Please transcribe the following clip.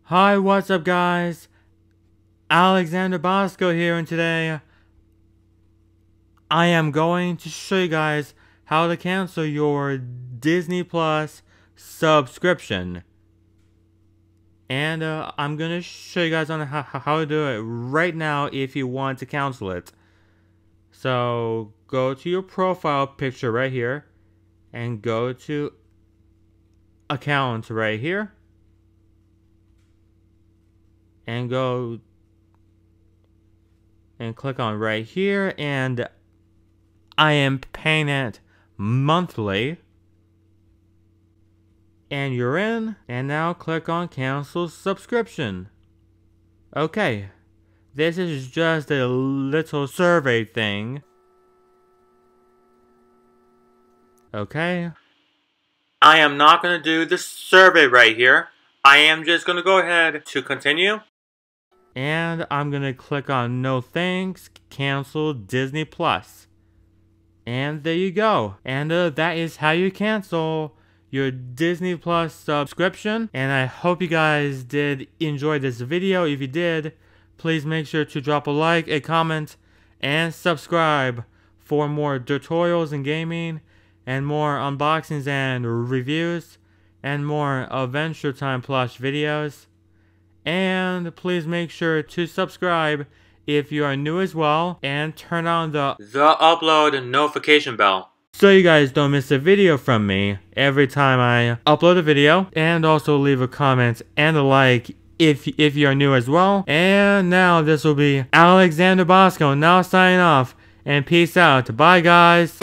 Hi, what's up guys? Alexander Bosko here, and today I am going to show you guys how to cancel your Disney Plus subscription. And I'm going to show you guys on how to do it right now if you want to cancel it. So go to your profile picture right here and go to account right here. And go and click on right here, and I am paying it monthly. And you're in, and now click on cancel subscription. Okay, this is just a little survey thing. Okay, I am not going to do the survey right here. I am just going to go ahead to continue. And I'm going to click on no thanks, cancel Disney Plus. And there you go. And that is how you cancel your Disney Plus subscription. And I hope you guys did enjoy this video. If you did, please make sure to drop a like, a comment, and subscribe for more tutorials in gaming, and more unboxings and reviews, and more Adventure Time plush videos. And please make sure to subscribe if you are new as well, and turn on the upload notification bell so you guys don't miss a video from me every time I upload a video. And also leave a comment and a like if you are new as well. And now this will be Alexander Bosko now signing off, and peace out. Bye guys.